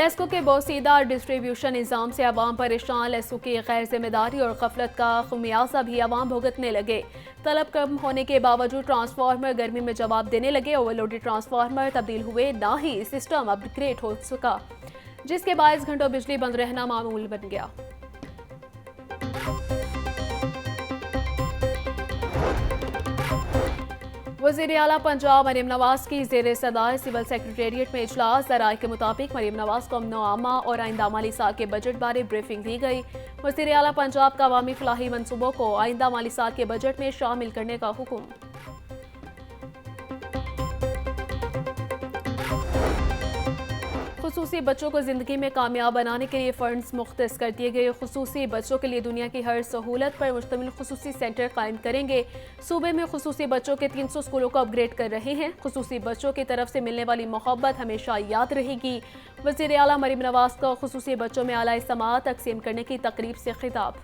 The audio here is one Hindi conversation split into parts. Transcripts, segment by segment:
लेस्को के बोसीदा डिस्ट्रीब्यूशन निज़ाम से अवाम परेशान। लेस्को की गैर जिम्मेदारी और गफलत का खुमियाजा भी अवाम भुगतने लगे। तलब कम होने के बावजूद ट्रांसफार्मर गर्मी में जवाब देने लगे। ओवरलोडेड ट्रांसफार्मर तब्दील हुए, ना ही सिस्टम अपग्रेड हो सका, जिसके बायस घंटों बिजली बंद रहना मामूल बन गया। वज़ीर आला पंजाब मरीम नवाज की ज़ेर सदार सिविल सेक्रेटेरिएट में इजलास। ज़राए के मुताबिक मरीम नवाज को अमनो आमा और आइंदा माली साल के बजट बारे ब्रीफिंग दी गई। वज़ीर आला पंजाब का अवामी फलाही मनसूबों को आइंदा माली साल के बजट में शामिल करने का हुक्म। खुसूसी बच्चों को ज़िंदगी में कामयाब बनाने के लिए फ़ंड्स मुख्तस कर दिए गए। खुसूसी बच्चों के लिए दुनिया की हर सहूलत पर मुश्तमिल खुसूसी सेंटर कायम करेंगे। सूबे में खुसूसी बच्चों के 300 स्कूलों को अपग्रेड कर रहे हैं। खुसूसी बच्चों की तरफ से मिलने वाली मोहब्बत हमेशा याद रहेगी। वज़ीर आला मरीम नवाज का खुसूसी बच्चों में आला समाअत तकसीम करने की तकरीब से खिताब।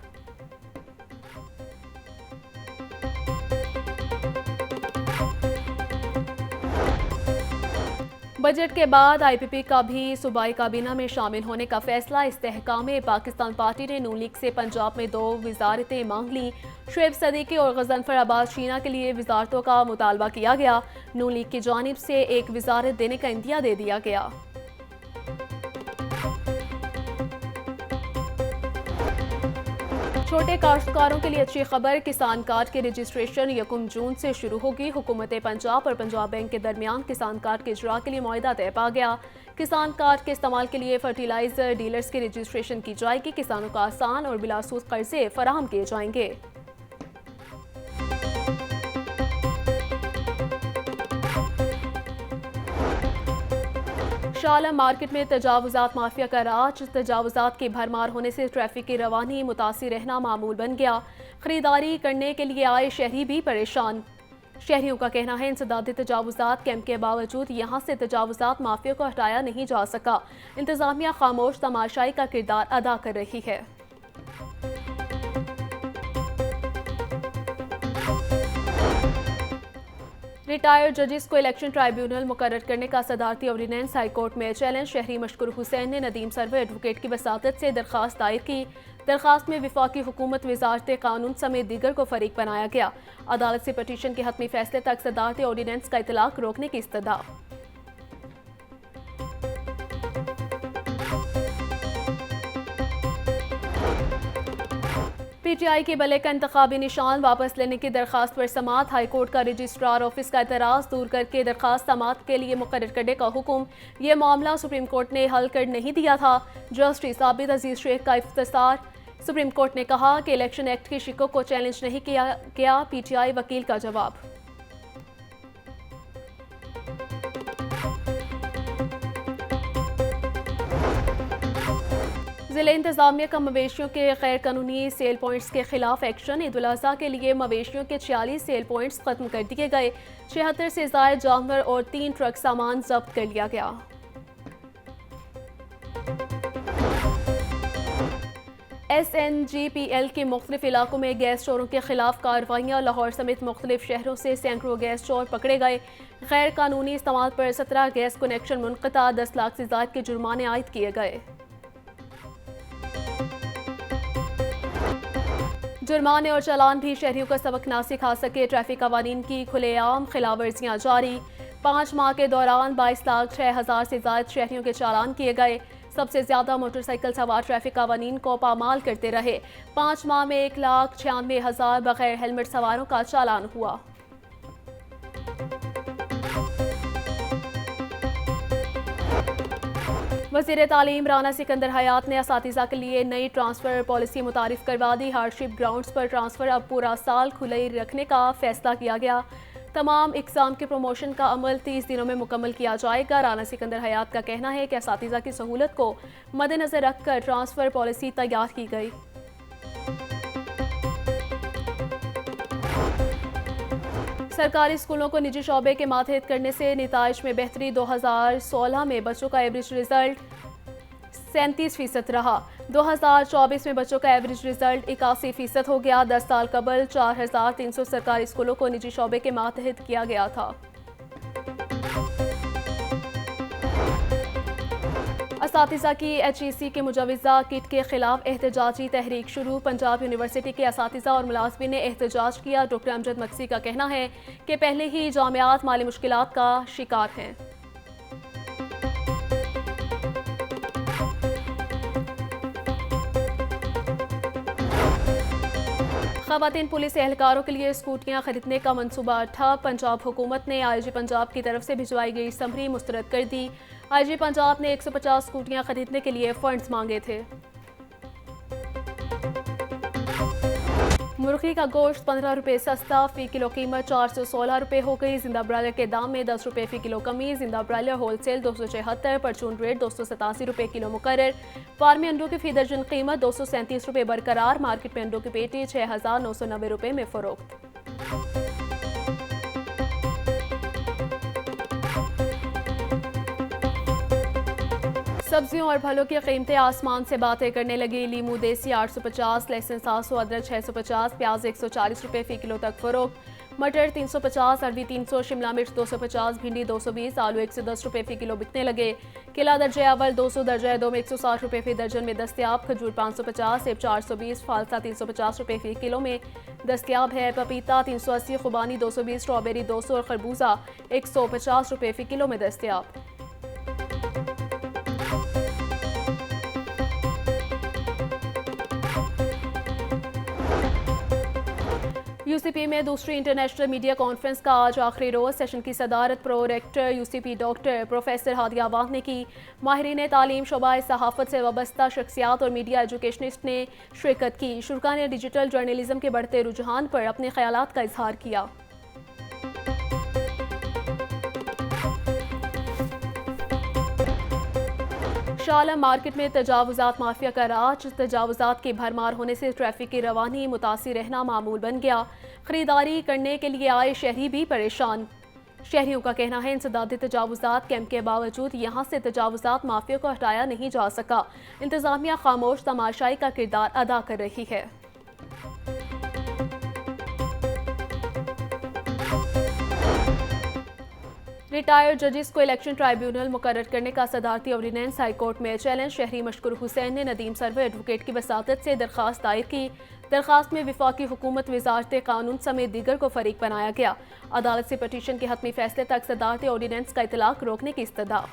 बजट के बाद IPP का भी सूबाई काबीना में शामिल होने का फैसला। इस्तेहकाम पाकिस्तान पार्टी ने नून लीग से पंजाब में 2 वजारतें मांग ली। शुएब सदीकी और गजनफर अब्बास शीना के लिए वजारतों का मुतालबा किया गया। नून लीग की जानिब से एक वजारत देने का इंदिया दे दिया गया। छोटे काश्तकारों के लिए अच्छी खबर, किसान कार्ड की रजिस्ट्रेशन 1 जून से शुरू होगी। हुकूमत पंजाब और पंजाब बैंक के दरमियान किसान कार्ड के इजरा के लिए मुआहदा तय पा गया। किसान कार्ड के इस्तेमाल के लिए फर्टिलाइजर डीलर्स की रजिस्ट्रेशन की जाएगी। किसानों को आसान और बिलासूद कर्जे फराहम किए जाएंगे। शालम मार्केट में तजावुजात माफिया का राज। तजावुजात की भरमार होने से ट्रैफिक की रवानी मुतासिर रहना मामूल बन गया। खरीदारी करने के लिए आए शहरी भी परेशान। शहरियों का कहना है इंसदादी तजावुजात कैंप के बावजूद यहाँ से तजावुजात माफिया को हटाया नहीं जा सका। इंतजामिया खामोश तमाशाई का किरदार अदा कर रही है। रिटायर्ड जजेस को इलेक्शन ट्राइब्यूनल मुकर्रर करने का सदारती ऑर्डिनेंस हाईकोर्ट में चैलेंज। शहरी मशकूर हुसैन ने नदीम सरवर एडवोकेट की वसातत से दरखास्त दायर की। दरखास्त में विफाकी हुकूमत, वजारत कानून समेत दीगर को फरीक बनाया गया। अदालत से पटिशन के हतमी फैसले तक सदारती ऑर्डिनेंस का इतलाक रोकने की इस्तदा। PTI के बले का इंतखाबी निशान वापस लेने की दरखास्त पर समाअत। हाईकोर्ट का रजिस्ट्रार ऑफिस का एतराज़ दूर करके दरखास्त समाअत के लिए मुकर्रर करने का हुक्म। यह मामला सुप्रीम कोर्ट ने हल कर नहीं दिया था। जस्टिस आबिद अजीज शेख का इफ्तिसार। सुप्रीम कोर्ट ने कहा कि इलेक्शन एक्ट की शिकों को चैलेंज नहीं किया गया। PTI वकील का जवाब। ज़िले इंतज़ामिया का मवेशियों के गैर कानूनी सेल पॉइंट्स के खिलाफ एक्शन। ईद उल अज़हा के लिए मवेशियों के 46 सेल पॉइंट्स खत्म कर दिए गए। 76 से ज़ायद जानवर और 3 ट्रक सामान जब्त कर लिया गया। SNGPL के मुख्तलिफ इलाकों में गैस चोरों के खिलाफ कार्रवाइयाँ। लाहौर समेत मुख्तलिफ शहरों से सैकड़ों गैस चोर पकड़े गए। गैर कानूनी इस्तेमाल पर 17 गैस कनेक्शन मुनक़ता। 10 लाख से ज़ायद के जुर्माने आयद किए गए। जुर्माने और चालान भी शहरियों का सबक ना सिखा सके। ट्रैफिक कवानीन की खुलेआम खिलाफवर्जियाँ जारी। 5 माह के दौरान 22,06,000 से ज़ायद शहरियों के चालान किए गए। सबसे ज़्यादा मोटरसाइकिल सवार ट्रैफिक कवानीन को पामाल करते रहे। 5 माह में 1,96,000 बगैर हेलमेट सवारों का चालान हुआ। वज़ीर तालीम राना सिकंदर हयात ने असातिज़ा के लिए नई ट्रांसफ़र पॉलिसी मुतारिफ करवा दी। हार्डशिप ग्राउंड्स पर ट्रांसफ़र अब पूरा साल खुले रखने का फैसला किया गया। तमाम इक़साम के प्रमोशन का अमल 30 दिनों में मुकम्मल किया जाएगा। राना सिकंदर हयात का कहना है कि असातिज़ा की सहूलत को मद्देनज़र रखकर ट्रांसफ़र पॉलिसी तैयार की गई। सरकारी स्कूलों को निजी शोबे के मातहत करने से निताइज में बेहतरी। 2016 में बच्चों का एवरेज रिजल्ट 37% रहा। 2024 में बच्चों का एवरेज रिजल्ट 81% हो गया। 10 साल कबल 4,300 सरकारी स्कूलों को निजी शोबे के मातहत किया गया था। असातिज़ा की HEC के मुजवज़ा किट के खिलाफ एहतजाजी तहरीक शुरू। पंजाब यूनिवर्सिटी के असातिज़ा और मुलाज़मिन ने एहतजाज किया। डॉक्टर अमजद मक्सी का कहना है कि पहले ही जामियात माली मुश्किलात का शिकार हैं। ख़वातीन पुलिस एहलकारों के लिए स्कूटियाँ खरीदने का मंसूबा ठप। पंजाब हुकूमत ने IG पंजाब की तरफ से भिजवाई गई समरी मुस्तरद कर दी। IG पंजाब ने 150 स्कूटियाँ खरीदने के लिए फंड्स मांगे थे। मुर्गी का गोश्त 15 रुपये सस्ता, फ़ी किलो कीमत 416 रुपये हो गई। जिंदा ब्रायलर के दाम में 10 रुपये फ़ी किलो कमी। जिंदा ब्रायलर होलसेल 276, परचून रेट 287 रुपये किलो मुकर्रर। फार्मी अंडों की फ़ी दर्जन कीमत 237 रुपये बरकरार। मार्केट में अंडों की पेटी 6,990 रुपये में फ़रोख्त। सब्जियों और फलों की कीमतें आसमान से बातें करने लगी। लीमू देसी 850, लहसुन 700, अदरक 650, प्याज 140 रुपये फ़ी किलो तक फ़रोख्त। मटर 350, अरवी 300, शिमला मिर्च 250, भिंडी 220, आलू 110 रुपये फ़ी किलो बिकने लगे। केला दर्जे अव्वल 200, दर्जा दो में 160 रुपये फ़ी दर्जन में दस्तियाब। खजूर 550, सेब 420, फालसा 350 रुपये फ़ी किलो में दस्तियाब है। पपीता 380, खुबानी 220, स्ट्रॉबेरी 200 और खरबूजा 150 रुपये फ़ी किलो में दस्तियाब। UCP में दूसरी इंटरनेशनल मीडिया कॉन्फ्रेंस का आज आखिरी रोज़। सेशन की सदारत pro rector UCP doctor professor Hadia Awad ने की। माहिरीन तालीम, शोबाए सहाफ़त से वाबस्ता शख्सियात और मीडिया एजुकेशनिस्ट ने शिरकत की। शुरा ने डिजिटल जर्नलिज्म के बढ़ते रुझान पर अपने ख़यालात का इजहार किया। शाला मार्केट में तजावुज़ात माफिया का राज। तजावुज़ात की भरमार होने से ट्रैफिक की रवानी मुतासिर रहना मामूल बन गया। खरीदारी करने के लिए आए शहरी भी परेशान। शहरियों का कहना है इंसदादी तजावुज़ात कैंप के बावजूद यहाँ से तजावुज़ात माफिया को हटाया नहीं जा सका। इंतज़ामिया खामोश तमाशाई का किरदार अदा कर रही है। रिटायर्ड जजेस को इलेक्शन ट्राइब्यूनल मुकर्रर करने का सदारती ऑर्डिनेंस हाई कोर्ट में चैलेंज। शहरी मशकूर हुसैन ने नदीम सरवर एडवोकेट की वसातत से दरख्वास्त दायर की। दरख्वास्त में विफाकी हुकूमत, वजारत कानून समेत दीगर को फरीक बनाया गया। अदालत से पटिशन के हतमी फैसले तक सदारती ऑर्डिनेंस का इतलाक रोकने की इस्तदा।